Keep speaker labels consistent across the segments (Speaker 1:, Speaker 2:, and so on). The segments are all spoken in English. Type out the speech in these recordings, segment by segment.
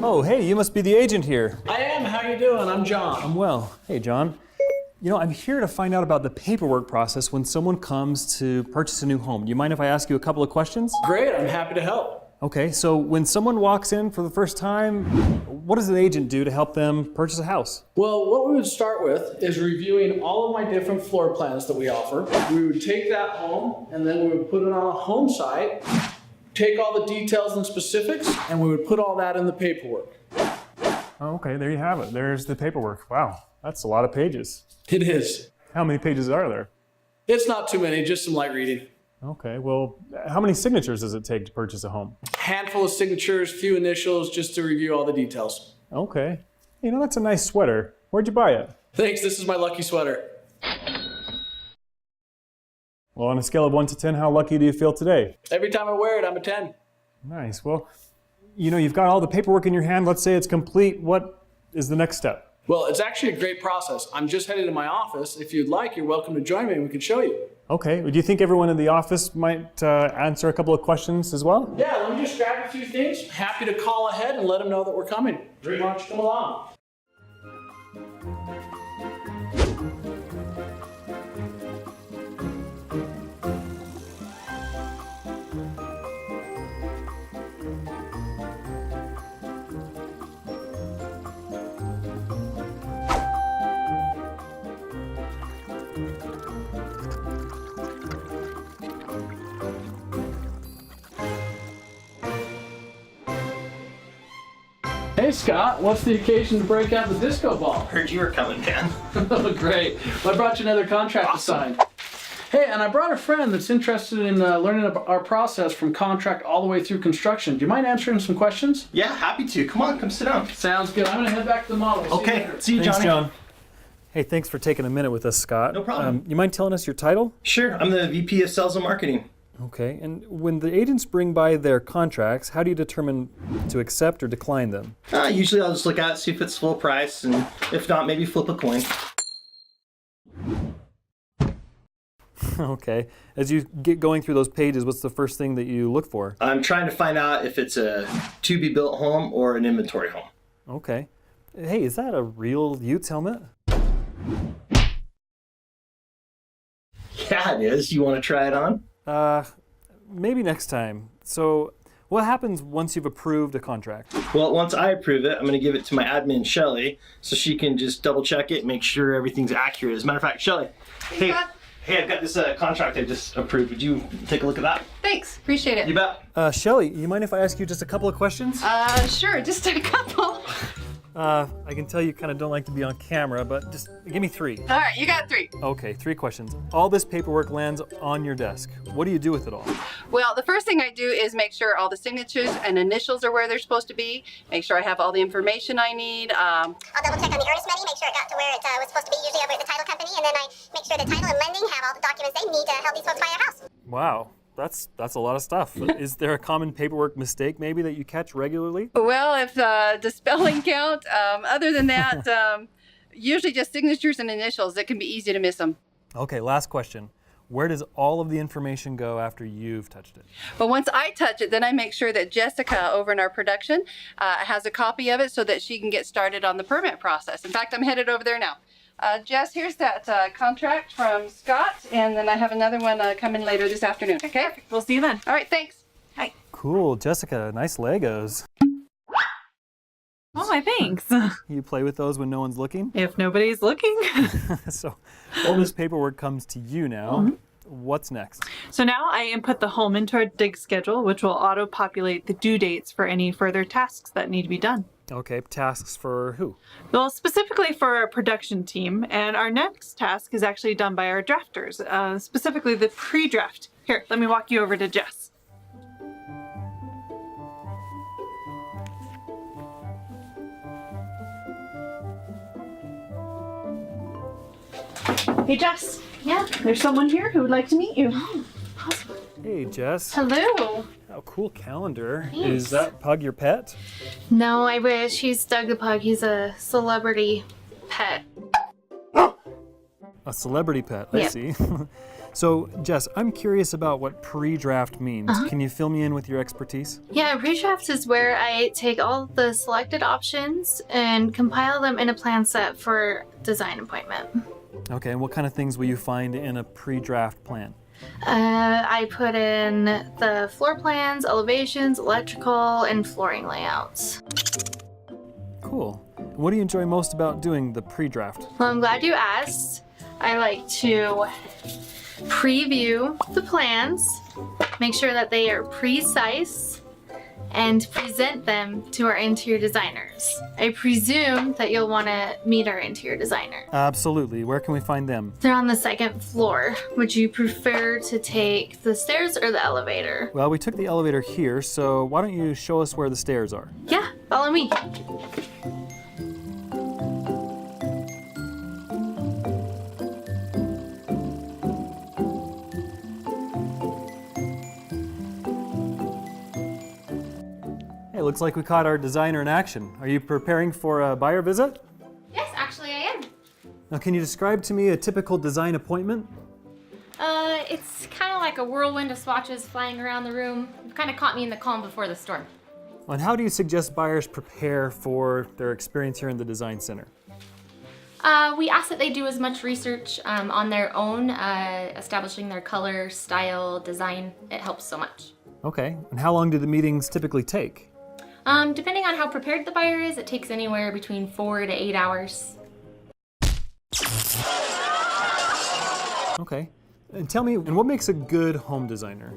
Speaker 1: Oh, hey, you must be the agent here.
Speaker 2: I am. How you doing? I'm John.
Speaker 1: I'm well. Hey, John. You know, I'm here to find out about the paperwork process when someone comes to purchase a new home. Do you mind if I ask you a couple of questions?
Speaker 2: Great. I'm happy to help.
Speaker 1: Okay, so when someone walks in for the first time, what does an agent do to help them purchase a house?
Speaker 2: Well, what we would start with is reviewing all of my different floor plans that we offer. We would take that home and then we would put it on a home site, take all the details and specifics, and we would put all that in the paperwork.
Speaker 1: Oh, okay, there you have it. There's the paperwork. Wow, that's a lot of pages.
Speaker 2: It is.
Speaker 1: How many pages are there?
Speaker 2: It's not too many, just some light reading.
Speaker 1: Okay, well, how many signatures does it take to purchase a home?
Speaker 2: Handful of signatures, few initials, just to review all the details.
Speaker 1: Okay. You know, that's a nice sweater. Where'd you buy it?
Speaker 2: Thanks, this is my lucky sweater.
Speaker 1: Well, on a scale of 1 to 10, how lucky do you feel today?
Speaker 2: Every time I wear it, I'm a 10.
Speaker 1: Nice. Well, you know, you've got all the paperwork in your hand. Let's say it's complete. What is the next step?
Speaker 2: Well, it's actually a great process. I'm just headed to my office. If you'd like, you're welcome to join me and we can show you.
Speaker 1: Okay. Do you think everyone in the office might answer a couple of questions as well?
Speaker 2: Yeah, let me just grab a few things. Happy to call ahead and let them know that we're coming. Why don't you come along? Hey Scott, what's the occasion to break out the disco ball?
Speaker 3: Heard you were coming, man.
Speaker 2: Oh, great. Well, I brought you another contract to sign. Hey, and I brought a friend that's interested in learning about our process from contract all the way through construction. Do you mind answering some questions?
Speaker 3: Yeah, happy to. Come on, come sit down.
Speaker 2: Sounds good. I'm going to head back to the model.
Speaker 3: Okay, see you,
Speaker 1: Thanks,
Speaker 3: Johnny.
Speaker 1: John. Hey, thanks for taking a minute with us, Scott.
Speaker 3: No problem.
Speaker 1: You mind telling us your title?
Speaker 3: Sure, I'm the VP of Sales and Marketing.
Speaker 1: Okay, and when the agents bring by their contracts, how do you determine to accept or decline them?
Speaker 3: Usually I'll just look at it, see if it's full price, and if not, maybe flip a coin.
Speaker 1: Okay, as you get going through those pages, what's the first thing that you look for?
Speaker 3: I'm trying to find out if it's a to-be-built home or an inventory home.
Speaker 1: Okay. Hey, is that a real Utes helmet?
Speaker 3: Yeah, it is. You want to try it on?
Speaker 1: Maybe next time. So, what happens once you've approved a contract?
Speaker 3: Well, once I approve it, I'm going to give it to my admin, Shelly, so she can just double check it, make sure everything's accurate. As a matter of fact, Shelly, hey, I've got this contract I just approved. Would you take a look at that?
Speaker 4: Thanks, appreciate it.
Speaker 3: You bet.
Speaker 1: Shelly, you mind if I ask you just a couple of questions?
Speaker 4: Sure, just a couple.
Speaker 1: I can tell you kind of don't like to be on camera, but just give me 3.
Speaker 4: All right, you got 3.
Speaker 1: Okay, 3 questions. All this paperwork lands on your desk. What do you do with it all?
Speaker 4: Well, the first thing I do is make sure all the signatures and initials are where they're supposed to be. Make sure I have all the information I need.
Speaker 5: I'll double check on the earnest money, make sure it got to where it was supposed to be, usually over at the title company, and then I make sure the title and lending have all the documents they need to help these folks buy a house.
Speaker 1: Wow, that's a lot of stuff. Is there a common paperwork mistake maybe that you catch regularly?
Speaker 4: Well, if the spelling count, other than that, usually just signatures and initials. It can be easy to miss them.
Speaker 1: Okay, last question. Where does all of the information go after you've touched it?
Speaker 4: But once I touch it, then I make sure that Jessica over in our production has a copy of it so that she can get started on the permit process. In fact, I'm headed over there now. Jess, here's that contract from Scott, and then I have another one coming later this afternoon. Okay?
Speaker 6: Perfect. We'll see you then.
Speaker 4: All right, thanks.
Speaker 6: Hi.
Speaker 1: Cool, Jessica, nice Legos.
Speaker 6: Oh, my thanks.
Speaker 1: You play with those when no one's looking?
Speaker 6: If nobody's looking.
Speaker 1: So all this paperwork comes to you now. What's next?
Speaker 6: So now I input the home into our dig schedule, which will auto-populate the due dates for any further tasks that need to be done.
Speaker 1: Okay, tasks for who?
Speaker 6: Well, specifically for our production team, and our next task is actually done by our drafters, specifically the pre-draft. Here, let me walk you over to Jess. Hey, Jess. Yeah? There's someone here who would like to meet you.
Speaker 1: Hey, Jess.
Speaker 7: Hello.
Speaker 1: Oh, cool calendar.
Speaker 7: Thanks.
Speaker 1: Is that Pug your pet?
Speaker 7: No, I wish. He's Doug the Pug. He's a celebrity pet.
Speaker 1: A celebrity pet, I
Speaker 7: Yeah.
Speaker 1: see. So, Jess, I'm curious about what pre-draft means. Can you fill me in with your expertise?
Speaker 7: Yeah, pre-draft is where I take all the selected options and compile them in a plan set for design appointment.
Speaker 1: Okay, and what kind of things will you find in a pre-draft plan?
Speaker 7: I put in the floor plans, elevations, electrical, and flooring layouts.
Speaker 1: Cool. And what do you enjoy most about doing the pre-draft?
Speaker 7: Well, I'm glad you asked. I like to preview the plans, make sure that they are precise, and present them to our interior designers. I presume that you'll want to meet our interior designer.
Speaker 1: Absolutely. Where can we find them?
Speaker 7: They're on the second floor. Would you prefer to take the stairs or the elevator?
Speaker 1: Well, we took the elevator here, so why don't you show us where the stairs are?
Speaker 7: Yeah, follow me.
Speaker 1: Hey, looks like we caught our designer in action. Are you preparing for a buyer visit?
Speaker 8: Yes, actually I am.
Speaker 1: Now, can you describe to me a typical design appointment?
Speaker 8: It's kind of like a whirlwind of swatches flying around the room. It kind of caught me in the calm before the storm.
Speaker 1: And how do you suggest buyers prepare for their experience here in the design center?
Speaker 8: We ask that they do as much research on their own, establishing their color, style, design. It helps so much.
Speaker 1: Okay, and how long do the meetings typically take?
Speaker 8: Depending on how prepared the buyer is, it takes anywhere between 4 to 8 hours.
Speaker 1: Okay, and tell me, and what makes a good home designer?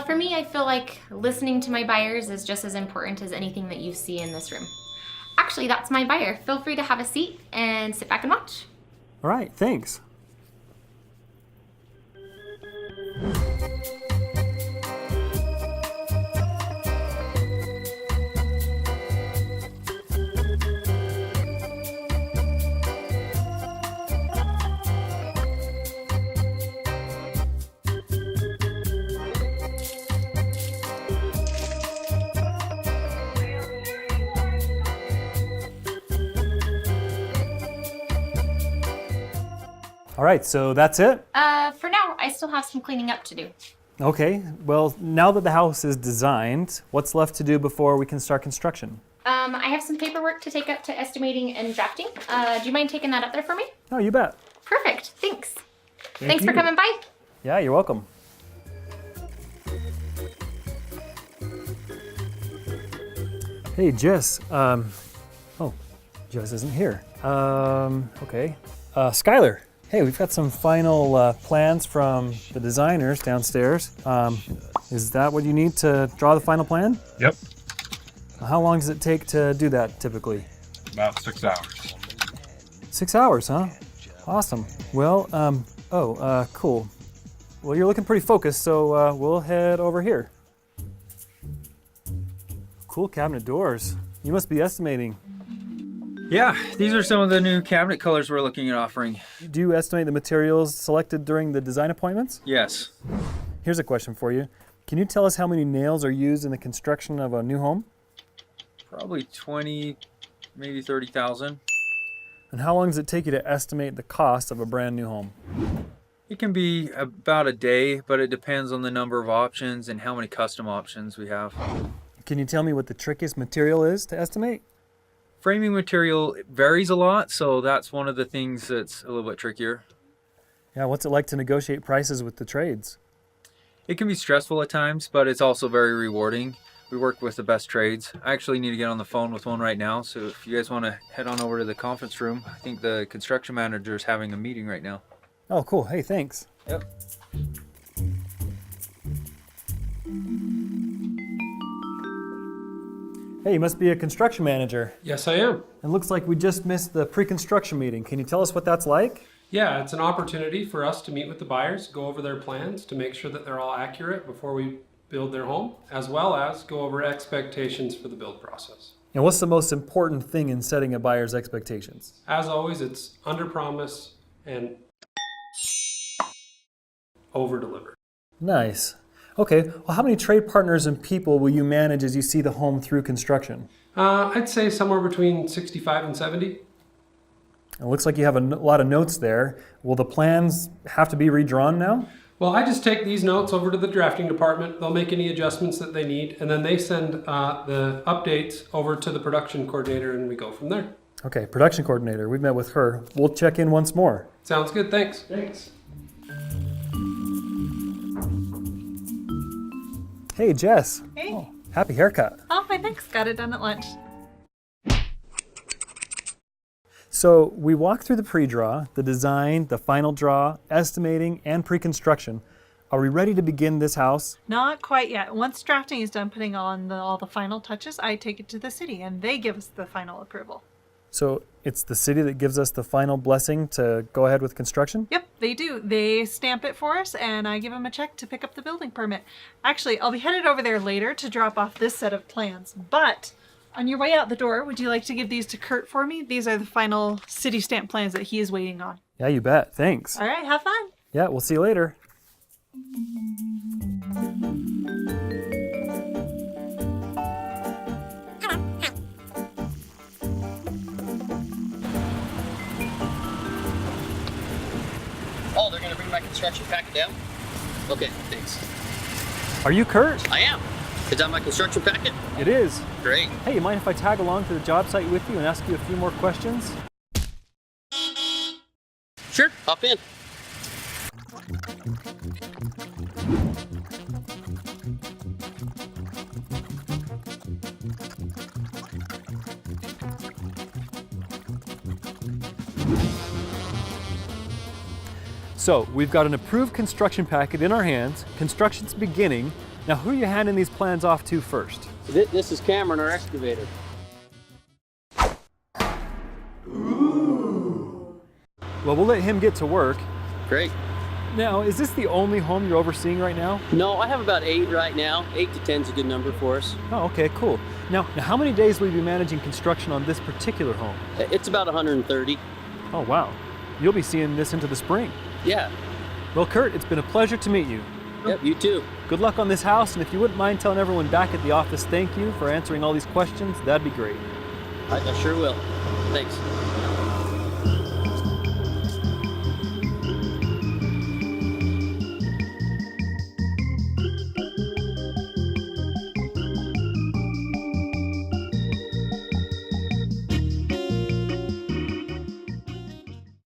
Speaker 8: For me, I feel like listening to my buyers is just as important as anything that you see in this room. Actually, that's my buyer. Feel free to have a seat and sit back and watch.
Speaker 1: All right, thanks. All right, so that's it?
Speaker 8: For now, I still have some cleaning up to do.
Speaker 1: Okay, well, now that the house is designed, what's left to do before we can start construction?
Speaker 8: I have some paperwork to take up to estimating and drafting. Do you mind taking that up there for me?
Speaker 1: Oh, you bet.
Speaker 8: Perfect, thanks. Thanks for
Speaker 1: you.
Speaker 8: coming by.
Speaker 1: Yeah, you're welcome. Hey, Jess. Oh, Jess isn't here. Okay. Skylar. Hey, we've got some final plans from the designers downstairs. Is that what you need to draw the final plan?
Speaker 9: Yep,
Speaker 1: How long does it take to do that typically?
Speaker 9: about 6 hours.
Speaker 1: 6 hours, huh? Awesome. Well, cool. Well, you're looking pretty focused, so we'll head over here. Cool cabinet doors. You must be estimating.
Speaker 10: Yeah, these are some of the new cabinet colors we're looking at offering.
Speaker 1: Do you estimate the materials selected during the design appointments?
Speaker 10: Yes.
Speaker 1: Here's a question for you. Can you tell us how many nails are used in the construction of a new home?
Speaker 10: Probably 20, maybe 30,000.
Speaker 1: And how long does it take you to estimate the cost of a brand new home?
Speaker 10: It can be about a day, but it depends on the number of options and how many custom options we have.
Speaker 1: Can you tell me what the trickiest material is to estimate?
Speaker 10: Framing material varies a lot, so that's one of the things that's a little bit trickier.
Speaker 1: Yeah, what's it like to negotiate prices with the trades?
Speaker 10: It can be stressful at times, but it's also very rewarding. We work with the best trades. I actually need to get on the phone with one right now, so if you guys want to head on over to the conference room, I think the construction manager is having a meeting right now.
Speaker 1: Oh, cool. Hey, thanks.
Speaker 10: Yep.
Speaker 1: Hey, you must be a construction manager.
Speaker 11: Yes, I am.
Speaker 1: It looks like we just missed the pre-construction meeting. Can you tell us what that's like?
Speaker 11: Yeah, it's an opportunity for us to meet with the buyers, go over their plans to make sure that they're all accurate before we build their home, as well as go over expectations for the build process.
Speaker 1: And what's the most important thing in setting a buyer's expectations?
Speaker 11: As always, it's under promise and over-deliver.
Speaker 1: Nice. Okay, well, how many trade partners and people will you manage as you see the home through construction?
Speaker 11: I'd say somewhere between 65 and 70.
Speaker 1: It looks like you have a lot of notes there. Will the plans have to be redrawn now?
Speaker 11: Well, I just take these notes over to the drafting department. They'll make any adjustments that they need, and then they send the updates over to the production coordinator, and we go from there.
Speaker 1: Okay, production coordinator, we've met with her. We'll check in once more.
Speaker 11: Sounds good, thanks. Thanks.
Speaker 1: Hey, Jess.
Speaker 6: Hey.
Speaker 1: Oh, happy haircut.
Speaker 6: Oh, my thanks. Got it done at lunch.
Speaker 1: So we walked through the pre-draw, the design, the final draw, estimating, and pre-construction. Are we ready to begin this house?
Speaker 6: Not quite yet. Once drafting is done putting on all the final touches, I take it to the city and they give us the final approval.
Speaker 1: So it's the city that gives us the final blessing to go ahead with construction?
Speaker 6: Yep, they do. They stamp it for us and I give them a check to pick up the building permit. Actually, I'll be headed over there later to drop off this set of plans, but on your way out the door, would you like to give these to Kurt for me? These are the final city stamp plans that he is waiting on.
Speaker 1: Yeah, you bet. Thanks.
Speaker 6: All right, have fun.
Speaker 1: Yeah, we'll see you later.
Speaker 12: Oh, they're gonna bring my construction packet down? Okay, thanks.
Speaker 1: Are you Kurt?
Speaker 12: I am. Is that my construction packet?
Speaker 1: It is.
Speaker 12: Great.
Speaker 1: Hey, you mind if I tag along to the job site with you and ask you a few more questions?
Speaker 12: Sure, hop in.
Speaker 1: So, we've got an approved construction packet in our hands. Construction's beginning. Now, who are you handing these plans off to first?
Speaker 12: This is Cameron, our excavator.
Speaker 1: Well, we'll let him get to work.
Speaker 12: Great.
Speaker 1: Now, is this the only home you're overseeing right now?
Speaker 12: No, I have about 8 right now. 8 to 10 is a good number for us.
Speaker 1: Oh, okay, cool. Now how many days will you be managing construction on this particular home?
Speaker 12: It's about 130.
Speaker 1: Oh, wow. You'll be seeing this into the spring.
Speaker 12: Yeah.
Speaker 1: Well, Kurt, it's been a pleasure to meet you.
Speaker 12: Yep, you too.
Speaker 1: Good luck on this house, and if you wouldn't mind telling everyone back at the office thank you for answering all these questions, that'd be great.
Speaker 12: I sure will. Thanks.